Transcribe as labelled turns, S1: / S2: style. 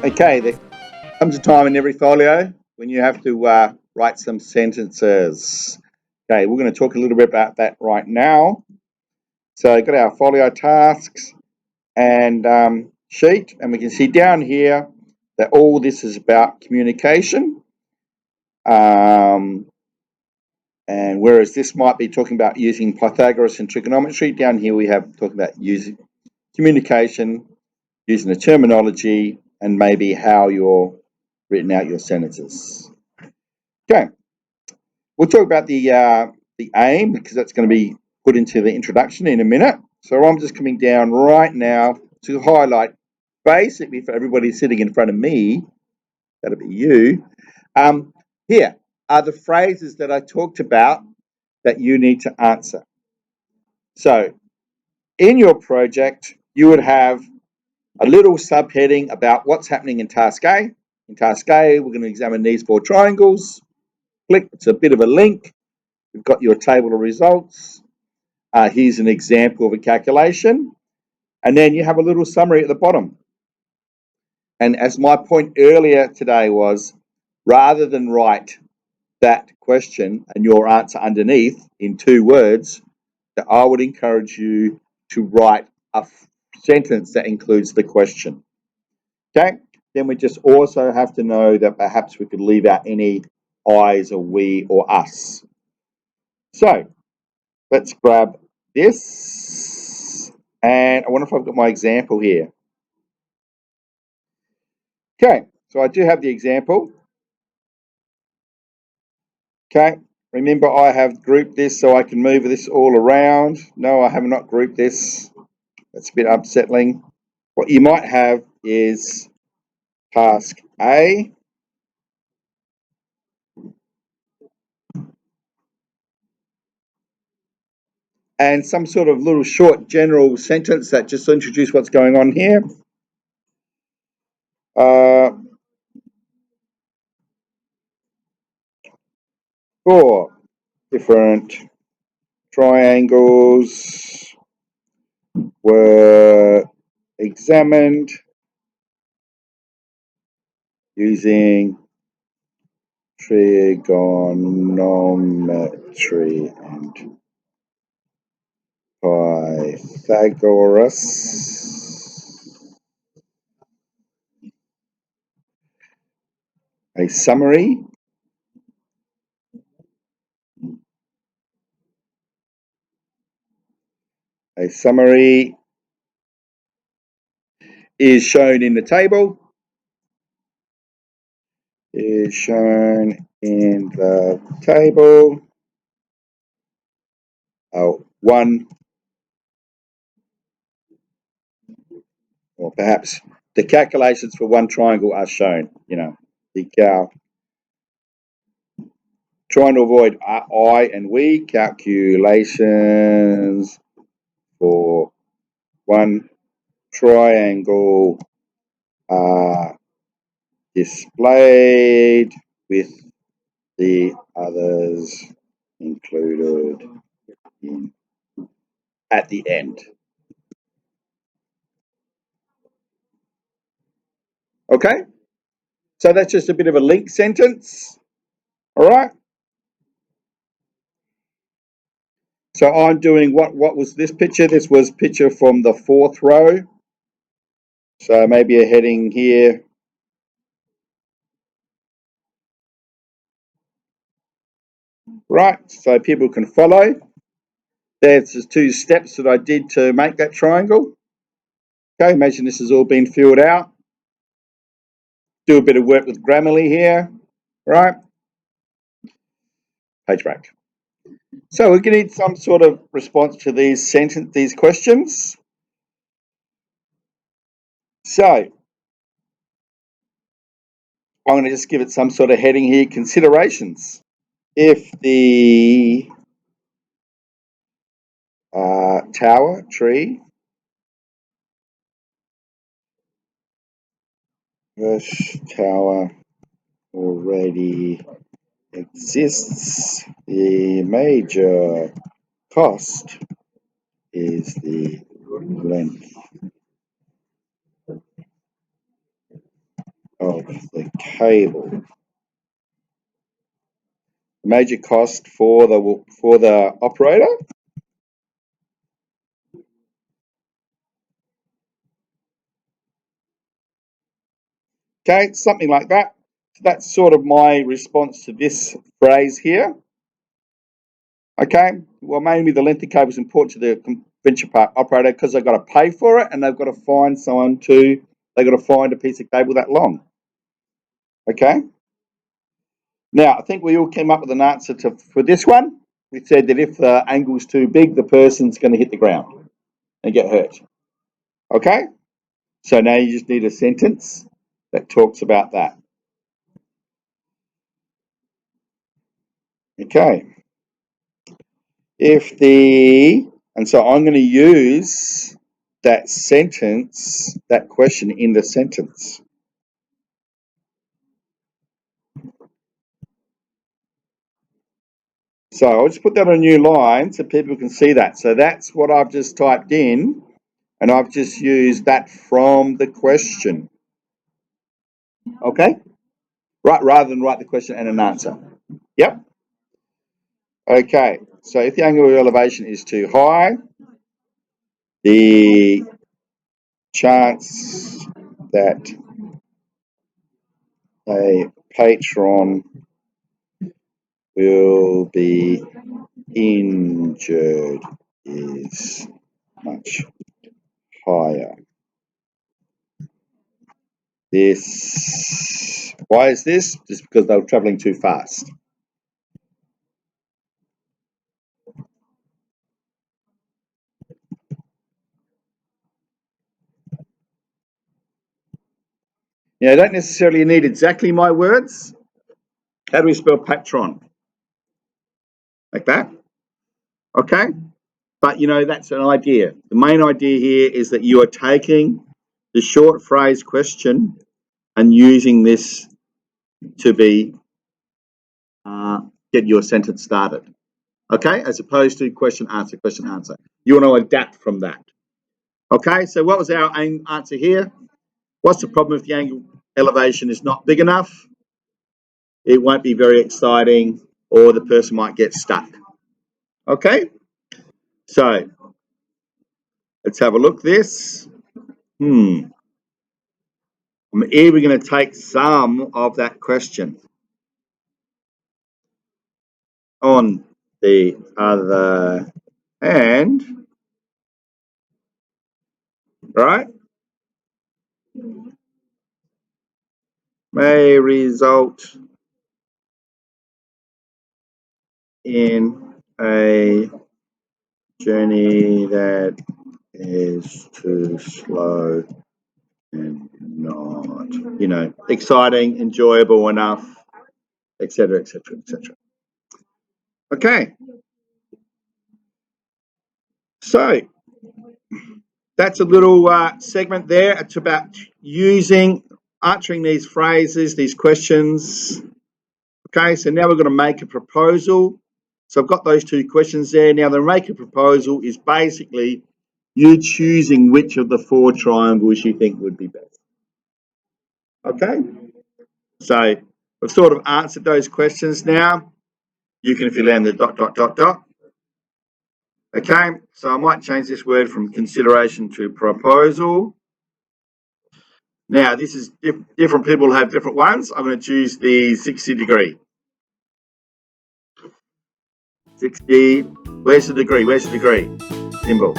S1: Okay, there comes a time in every folio when you have to write some sentences. Okay, we're going to talk a little bit about that right now. So I've got our folio tasks and sheet, and we can see down here that all this is about communication. And whereas this might be talking about using Pythagoras and trigonometry, down here we have talking about using communication, using the terminology, and maybe how you're written out your sentences. Okay, we'll talk about the aim because that's going to be put into the introduction in a minute. So I'm just coming down right now to highlight basically for everybody sitting in front of me, that'll be you. Here are the phrases that I talked about that you need to answer. So in your project, you would have a little subheading about what's happening in task A. In task A, we're going to examine these 4 triangles. Click, it's a bit of a link. We've got your table of results. Here's an example of a calculation. And then you have a little summary at the bottom. And as my point earlier today was, rather than write that question and your answer underneath in 2 words, that I would encourage you to write a sentence that includes the question. Okay, then we just also have to know that perhaps we could leave out any I's or we or us. So let's grab this, and I wonder if I've got my example here. Okay, so I do have the example. Okay, remember I have grouped this so I can move this all around. No, I have not grouped this. That's a bit unsettling. What you might have is task A. And some sort of little short general sentence that just introduces what's going on here. 4 different triangles were examined using trigonometry and Pythagoras. A summary is shown in the table. Is shown in the table. One, or perhaps the calculations for one triangle are shown. Trying to avoid I and we. Calculations for one triangle are displayed with the others included at the end. Okay, so that's just a bit of a link sentence. All right. So I'm doing what was this picture? This was picture from the 4th row. So maybe a heading here. Right, so people can follow. There's the 2 steps that I did to make that triangle. Okay, imagine this has all been filled out. Do a bit of work with Grammarly here, right? Page break. So we're going to need some sort of response to these questions. So I'm going to just give it some sort of heading here, considerations. If the tower, tree, this tower already exists, the major cost is the length of the cable. Major cost for the operator. Okay, something like that. So that's sort of my response to this phrase here. Okay, well, mainly the length of cable is important to the conventional park operator because they've got to pay for it and they've got to find they've got to find a piece of cable that long. Okay. Now, I think we all came up with an answer for this one. We said that if the angle is too big, the person's going to hit the ground and get hurt. Okay? So now you just need a sentence that talks about that. Okay. And so I'm going to use that sentence, that question in the sentence. So I'll just put that on a new line so people can see that. So that's what I've just typed in, and I've just used that from the question. Okay? Right, rather than write the question and an answer. Yep. Okay, so if the angle of elevation is too high, the chance that a patron will be injured is much higher. Why is this? Just because they were traveling too fast. I don't necessarily need exactly my words. How do we spell patron? Like that? Okay? But that's an idea. The main idea here is that you are taking the short phrase question and using this to get your sentence started. Okay? As opposed to question, answer, question, answer. You want to adapt from that. Okay? So what was our answer here? What's the problem if the angle elevation is not big enough? It won't be very exciting or the person might get stuck. Okay? So let's have a look at this. I'm even going to take some of that question. On the other hand, right, may result in a journey that is too slow and not, exciting, enjoyable enough, etc., etc., etc. Okay, so that's a little segment there. It's about answering these phrases, these questions. Okay, so now we're going to make a proposal. So I've got those two questions there. Now the make a proposal is basically you choosing which of the four triangles you think would be best. Okay, so we've sort of answered those questions now. You can fill in the ... Okay, so I might change this word from consideration to proposal. Now this is different people have different ones. I'm going to choose the 60 degree. 60, where's the degree? Where's the degree? Symbol.